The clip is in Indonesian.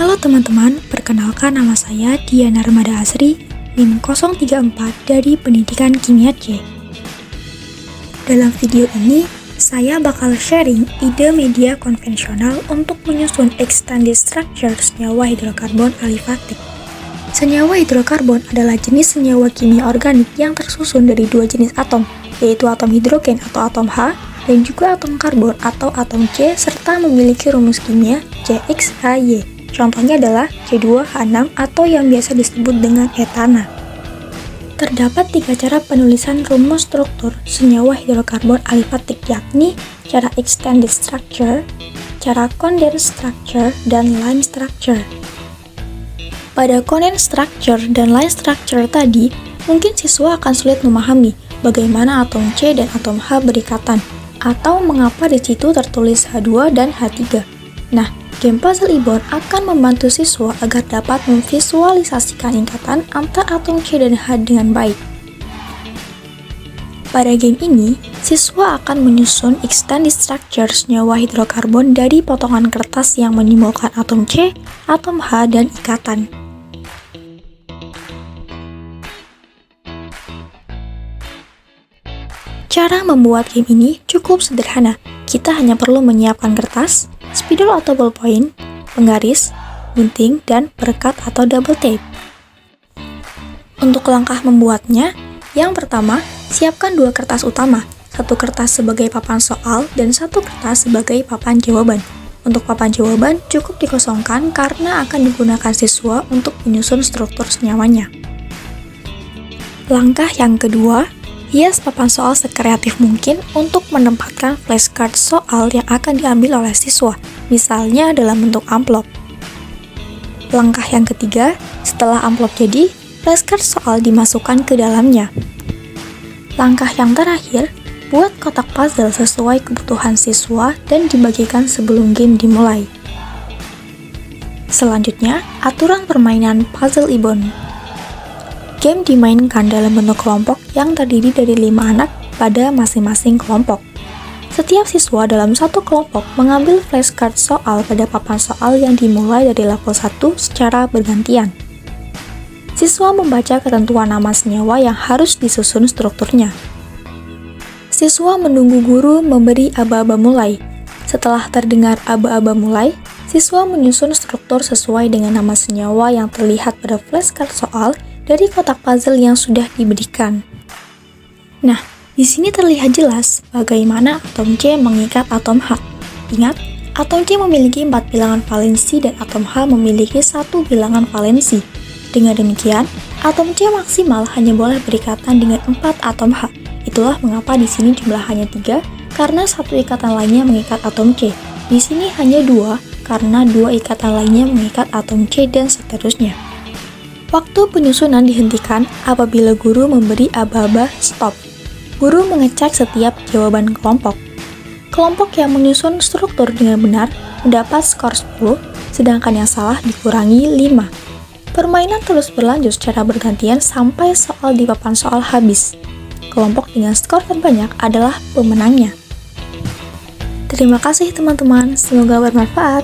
Halo teman-teman, perkenalkan nama saya Diana Ramada Asri, NIM 034 dari Pendidikan Kimia C. Dalam video ini, saya bakal sharing ide media konvensional untuk menyusun extended structure senyawa hidrokarbon alifatik. Senyawa hidrokarbon adalah jenis senyawa kimia organik yang tersusun dari dua jenis atom, yaitu atom hidrogen atau atom H, dan juga atom karbon atau atom C, serta memiliki rumus kimia CXHY. Contohnya adalah C2H6 atau yang biasa disebut dengan etana. Terdapat 3 cara penulisan rumus struktur senyawa hidrokarbon alifatik, yakni cara extended structure, cara condensed structure, dan line structure. Pada condensed structure dan line structure tadi, mungkin siswa akan sulit memahami bagaimana atom C dan atom H berikatan, atau mengapa di situ tertulis H2 dan H3. Nah, game puzzle Ibon akan membantu siswa agar dapat memvisualisasikan ikatan antar atom C dan H dengan baik. Pada game ini, siswa akan menyusun extended structure senyawa hidrokarbon dari potongan kertas yang menyimbolkan atom C, atom H, dan ikatan. Cara membuat game ini cukup sederhana. Kita hanya perlu menyiapkan kertas, spidol atau ballpoint, penggaris, gunting, dan perekat atau double tape. Untuk langkah membuatnya, yang pertama, siapkan 2 kertas utama, 1 kertas sebagai papan soal dan 1 kertas sebagai papan jawaban. Untuk papan jawaban cukup dikosongkan karena akan digunakan siswa untuk menyusun struktur senyawanya. Langkah yang kedua, hias papan soal sekreatif mungkin untuk menempatkan flashcard soal yang akan diambil oleh siswa, misalnya dalam bentuk amplop. Langkah yang ketiga, setelah amplop jadi, flashcard soal dimasukkan ke dalamnya. Langkah yang terakhir, buat kotak puzzle sesuai kebutuhan siswa dan dibagikan sebelum game dimulai. Selanjutnya, aturan permainan puzzle Ibon. Game dimainkan dalam bentuk kelompok yang terdiri dari 5 anak pada masing-masing kelompok. Setiap siswa dalam satu kelompok mengambil flashcard soal pada papan soal yang dimulai dari level 1 secara bergantian. Siswa membaca ketentuan nama senyawa yang harus disusun strukturnya. Siswa menunggu guru memberi aba-aba mulai. Setelah terdengar aba-aba mulai, siswa menyusun struktur sesuai dengan nama senyawa yang terlihat pada flashcard soal dari kotak puzzle yang sudah diberikan. Nah, di sini terlihat jelas bagaimana atom C mengikat atom H. Ingat, atom C memiliki 4 bilangan valensi dan atom H memiliki 1 bilangan valensi. Dengan demikian, atom C maksimal hanya boleh berikatan dengan 4 atom H. Itulah mengapa di sini jumlah hanya 3, karena 1 ikatan lainnya mengikat atom C. Di sini hanya 2, karena 2 ikatan lainnya mengikat atom C, dan seterusnya. Waktu penyusunan dihentikan apabila guru memberi aba-aba stop. Guru mengecek setiap jawaban kelompok. Kelompok yang menyusun struktur dengan benar mendapat skor 10, sedangkan yang salah dikurangi 5. Permainan terus berlanjut secara bergantian sampai soal di papan soal habis. Kelompok dengan skor terbanyak adalah pemenangnya. Terima kasih teman-teman, semoga bermanfaat.